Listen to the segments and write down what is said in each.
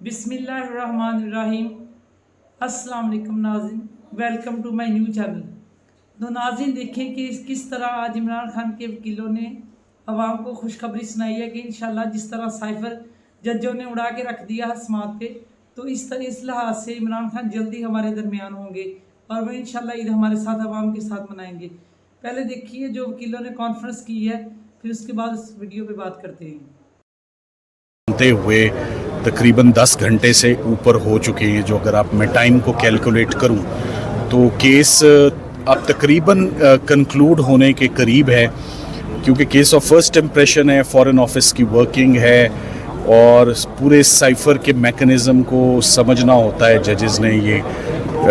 बिस्मिल्लाहिर्रहमानिर्रहीम। अस्सलाम वालेकुम नाज़रीन, welcome to my new channel. तो नाज़रीन देखें कि किस तरह आज इमरान खान के वकीलों ने अवाम को खुशखबरी सुनाई है कि इंशाल्लाह जिस तरह साइफर जजों ने उड़ा के रख दिया आसमान पे, तो इस लिहाज से इमरान खान जल्दी हमारे दरमियान होंगे और वह इंशाल्लाह ईद हमारे साथ अवाम के साथ मनाएंगे। पहले देखिए जो वकीलों ने कॉन्फ्रेंस की है, फिर उसके बाद इस वीडियो पे बात करते हैं। हुए तकरीबन 10 घंटे से ऊपर हो चुके हैं। जो अगर आप मैं टाइम को कैलकुलेट करूं तो केस अब तकरीबन कंक्लूड होने के करीब है, क्योंकि केस ऑफ फर्स्ट इम्प्रेशन है, फॉरेन ऑफिस की वर्किंग है और पूरे साइफर के मैकेनिज़्म को समझना होता है। जजेस ने ये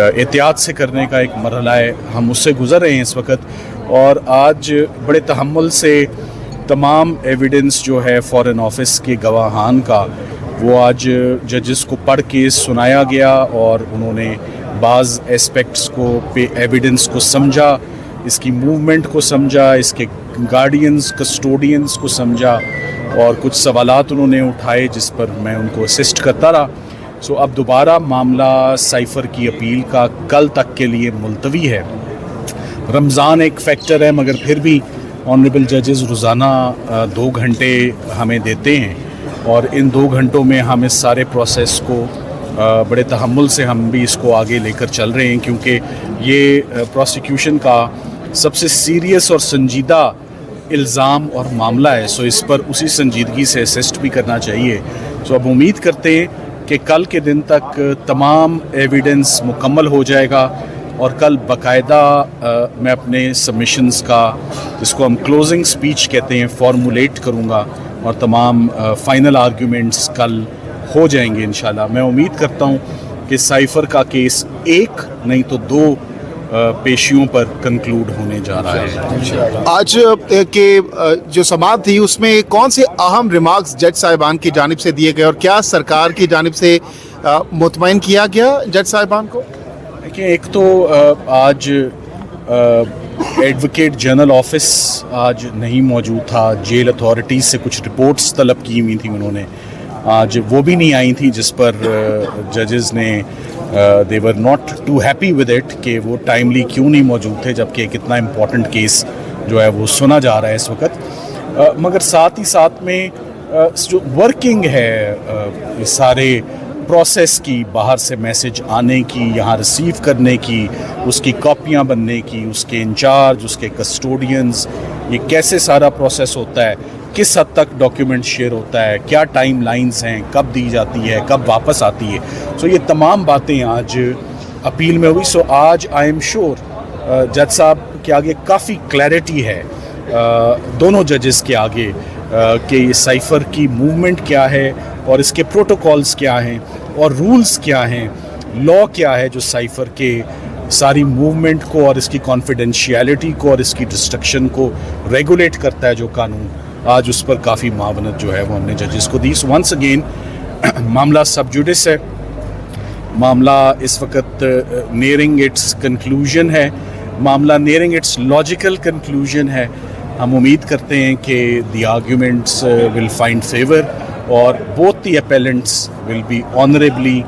एहतियात से करने का एक मरहला है, हम उससे गुज़र रहे हैं इस वक्त। और आज बड़े तहम्मुल से तमाम एविडेंस जो है फॉरेन ऑफिस के गवाहान का, वो आज जजेस को पढ़ के सुनाया गया और उन्होंने बाज़ एस्पेक्ट्स को पे एविडेंस को समझा, इसकी मूवमेंट को समझा, इसके गार्डियंस कस्टोडियंस को समझा और कुछ सवालात उन्होंने उठाए जिस पर मैं उनको असिस्ट करता रहा। सो अब दोबारा मामला साइफर की अपील का कल तक के लिए मुलतवी है। रमज़ान एक फैक्टर है, मगर फिर भी ऑनरेबल जजेस रोज़ाना 2 घंटे हमें देते हैं और इन 2 घंटों में हम इस सारे प्रोसेस को बड़े तहम्मुल से हम भी इसको आगे लेकर चल रहे हैं, क्योंकि ये प्रोसिक्यूशन का सबसे सीरियस और संजीदा इल्ज़ाम और मामला है। सो इस पर उसी संजीदगी से असिस्ट भी करना चाहिए। सो अब उम्मीद करते हैं कि कल के दिन तक तमाम एविडेंस मुकम्मल हो जाएगा और कल बाकायदा मैं अपने सबमिशंस का, जिसको हम क्लोजिंग स्पीच कहते हैं, फॉर्मुलेट करूँगा और तमाम फ़ाइनल आर्ग्यूमेंट्स कल हो जाएंगे इंशाल्लाह। मैं उम्मीद करता हूँ कि साइफर का केस एक नहीं तो 2 पेशियों पर कंक्लूड होने जा रहा है। आज के जो समाअत थी उसमें कौन से अहम रिमार्क्स जज साहिबान की जानिब से दिए गए और क्या सरकार की जानिब से मुतमईन किया गया जज साहिबान को? देखिए, एक तो आज एडवोकेट जनरल ऑफिस आज नहीं मौजूद था। जेल अथॉरिटीज़ से कुछ रिपोर्ट्स तलब की हुई थी उन्होंने, आज वो भी नहीं आई थी, जिस पर जजेस ने they were not too happy with it कि वो टाइमली क्यों नहीं मौजूद थे, जबकि कितना इम्पोर्टेंट केस जो है वो सुना जा रहा है इस वक्त। मगर साथ ही साथ में जो वर्किंग है सारे प्रोसेस की, बाहर से मैसेज आने की, यहाँ रिसीव करने की, उसकी कॉपियाँ बनने की, उसके इंचार्ज, उसके कस्टोडियंस, ये कैसे सारा प्रोसेस होता है, किस हद तक डॉक्यूमेंट शेयर होता है, क्या टाइम लाइन्स हैं, कब दी जाती है, कब वापस आती है। सो ये तमाम बातें आज अपील में हुई। सो आज आई एम श्योर जज साहब के आगे काफ़ी क्लैरिटी है, दोनों जजेस के आगे, कि ये साइफर की मूवमेंट क्या है और इसके प्रोटोकॉल्स क्या हैं और रूल्स क्या हैं, लॉ क्या है जो साइफर के सारी मूवमेंट को और इसकी कॉन्फिडेंशियलिटी को और इसकी डिस्ट्रक्शन को रेगुलेट करता है जो कानून। आज उस पर काफ़ी मावनत जो है वो हमने जजेस को दी। सो वंस अगेन मामला सब जुडिस है, मामला इस वक्त नियरिंग इट्स कंक्लूजन है, मामला नियरिंग इट्स लॉजिकल कंक्लूजन है। हम उम्मीद करते हैं कि the arguments will find favour और both the appellants will be honorably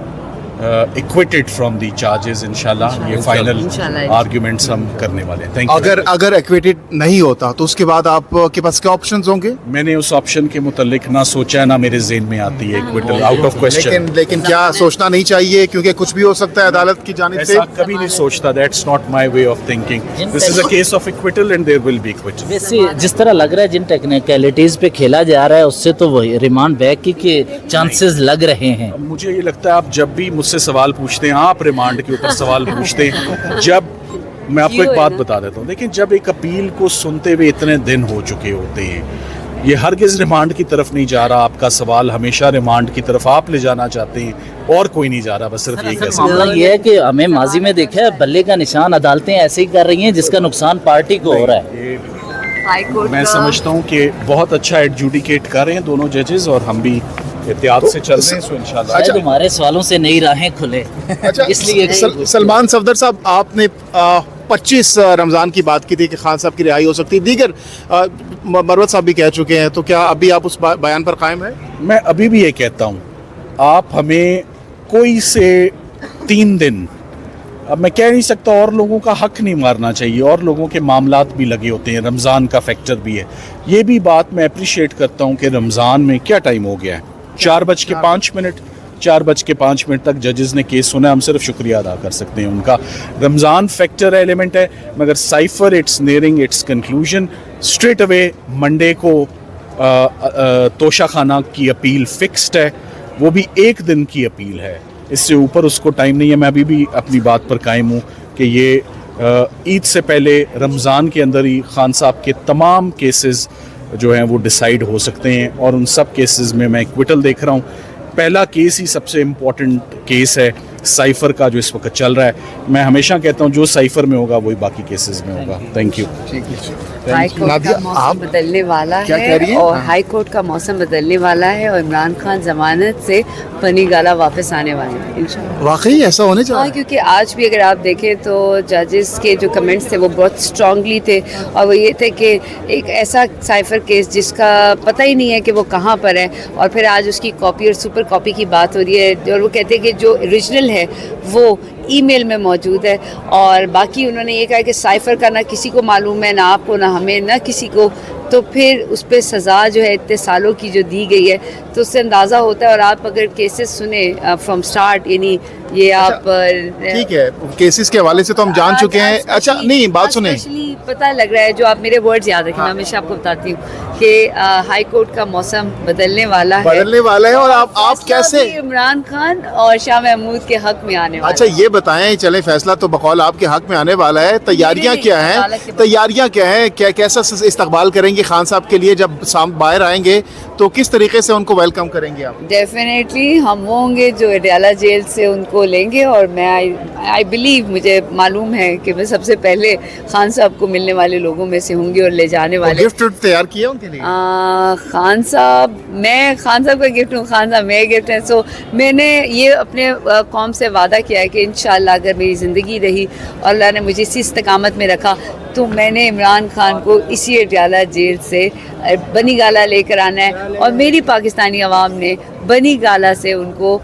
acquitted from the charges इंशाल्लाह। ये फाइनल आर्ग्यूमेंट्स हम करने वाले हैं। Thank you. अगर एक्विटेड नहीं होता तो उसके बाद आपके पास क्या ऑप्शंस होंगे? मैंने उस ऑप्शन के मुतालिक ना सोचा है, ना मेरे ज़हन में आती है एक्विटल, आउट ऑफ क्वेश्चन। लेकिन क्या सोचना नहीं चाहिए, क्योंकि कुछ भी हो सकता है अदालत की जानिब से? ऐसा कभी नहीं सोचता, that's not my way of thinking. This is a case of acquittal and there will be acquittal. वैसे जिस तरह लग रहा है जिन टेक्निकलिटीज पे खेला जा रहा है, उससे तो वही रिमांड बैक के चांसेस लग रहे हैं। मुझे ये लगता है आप जब भी मुझसे सवाल पूछते हैं, आप रिमांड के ऊपर सवाल पूछते हैं, जब मैं आपको एक बात बता देता हूँ, देखिए जब एक अपील को सुनते हुए इतने दिन हो चुके होते हैं, ये हरगिज़ रिमांड की तरफ नहीं जा रहा। आपका सवाल हमेशा रिमांड की तरफ आप ले जाना चाहते हैं और कोई नहीं जा रहा, बस सिर्फ एक मामला ये है कि हमें माजी में देखा है बल्ले का निशान अदालतें ऐसे ही कर रही हैं जिसका नुकसान पार्टी को हो रहा है। मैं समझता हूँ कि बहुत अच्छा एडजुडिकेट कर रहे हैं दोनों जजेस और हम भी एहतियात से चल रहे हैं। सो इंशाल्लाह अच्छा, हमारे सवालों से नई राहें खुले। अच्छा, इसलिए सलमान सफदर साहब, आपने 25 रमज़ान की बात की थी कि खान साहब की रिहाई हो सकती है, दीगर मरवत साहब भी कह चुके हैं, तो क्या अभी आप उस बयान पर कायम है? मैं अभी भी ये कहता हूँ आप हमें कोई से 3 दिन, अब मैं कह नहीं सकता और लोगों का हक नहीं मारना चाहिए, और लोगों के मामलात भी लगे होते हैं, रमज़ान का फैक्टर भी है। ये भी बात मैं अप्रिशिएट करता हूँ कि रमज़ान में क्या टाइम हो गया है, 4:05, 4:05 तक जजेस ने केस सुना। हम सिर्फ शुक्रिया अदा कर सकते हैं उनका। रमज़ान फैक्टर एलिमेंट है, मगर cipher it's nearing it's conclusion. Straight away Monday को तोशा खाना की अपील फिक्स्ड है, वो भी 1 दिन की अपील है, इससे ऊपर उसको टाइम नहीं है। मैं अभी भी अपनी बात पर कायम हूँ कि ये ईद से पहले रमज़ान के अंदर ही खान साहब के तमाम केसेस जो हैं वो डिसाइड हो सकते हैं, और उन सब केसेस में मैं एक्विटल देख रहा हूँ। पहला केस ही सबसे इम्पोर्टेंट केस है साइफर का जो इस वक्त चल रहा है। मैं हमेशा कहता हूँ जो साइफर में होगा वही बाकी केसेस में होगा। Thank you. हाई कोर्ट का मौसम बदलने वाला क्या कह रही है, हैं? और हाई कोर्ट का मौसम बदलने वाला है, और इमरान खान जमानत से बनी गाला वापस आने वाले हैं इंशाल्लाह। वाकई ऐसा होने जा रहा हाँ, है? क्योंकि आज भी अगर आप देखें तो जजेस के जो कमेंट्स थे वो बहुत स्ट्रांगली थे, और वो ये थे कि एक ऐसा साइफर केस जिसका पता ही नहीं है कि वो कहाँ पर है, और फिर आज उसकी कॉपी और सुपर कॉपी की बात हो रही है, और वो कहते हैं कि जो ओरिजिनल है वो ईमेल में मौजूद है, और बाकी उन्होंने ये कहा कि साइफर का ना किसी को मालूम है, ना आपको, ना हमें, ना किसी को। तो फिर उस पर सज़ा जो है इतने सालों की जो दी गई है, तो उससे अंदाज़ा होता है। और आप अगर केसेस सुने फ्रॉम स्टार्ट, यानी ये आप ठीक है, केसेस के हवाले से तो हम जान चुके हैं। अच्छा नहीं, बात सुने, स्पेशली पता लग रहा है, जो आप मेरे वर्ड्स याद रखें, मैं हमेशा आपको बताती हूँ कि हाई कोर्ट का मौसम बदलने वाला है, और आप फैसला कैसे, भी इमरान खान और शाह महमूद के हक में आने वाला अच्छा है। ये बताएं, चले फैसला तो बकौल आपके हक में आने वाला है, तैयारियां नहीं, क्या अदालत के हैं? तैयारियां क्या हैं? कैसा इस्तकबाल करेंगे खान साहब के लिए? जब बाहर आएंगे तो किस तरीके से उनको वेलकम करेंगे आप? डेफिनेटली हम वो होंगे जो अडयाला जेल से उनको लेंगे, और मैं आई बिलीव, मुझे मालूम है कि मैं सबसे पहले खान साहब को मिलने वाले लोगों में से होंगी और ले जाने वाले। गिफ्ट तैयार किया उनके लिए? खान साहब, मैं खान साहब का गिफ्ट हूँ, खान साहब मेरे गिफ्ट हैं। सो मैंने ये अपने कौम से वादा किया है कि इंशाल्लाह अगर मेरी ज़िंदगी रही और अल्लाह ने मुझे इसी इस्तकामत में रखा, तो मैंने इमरान खान को इसी अडयाला जेल से बनी गाला लेकर आना है, और मेरी पाकिस्तानी आवाम ने बनी गाला से उनको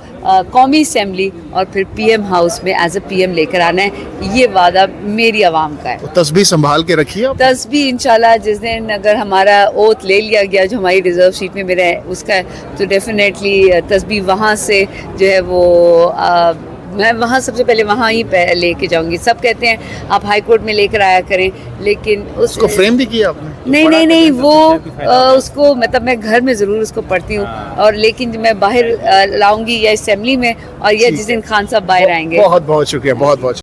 कौमी असम्बली और फिर PM हाउस में एज ए PM लेकर आना है। ये वादा मेरी आवाम का है। तस्बीह संभाल के रखिए आप। तस्बीह इंशाल्लाह जिस दिन अगर हमारा ओथ ले लिया गया, जो हमारी रिजर्व सीट में मेरा है उसका, तो डेफिनेटली तस्बीह वहाँ से जो है वो मैं वहाँ सबसे पहले वहाँ ही लेके जाऊंगी। सब कहते हैं आप हाई कोर्ट में लेकर आया करें, लेकिन उसको फ्रेम भी किया आपने? नहीं वो उसको मतलब मैं घर में ज़रूर उसको पढ़ती हूँ, और लेकिन मैं बाहर लाऊंगी या असेंबली में, और या जिस दिन खान साहब बाहर आएंगे। बहुत बहुत शुक्रिया, बहुत बहुत।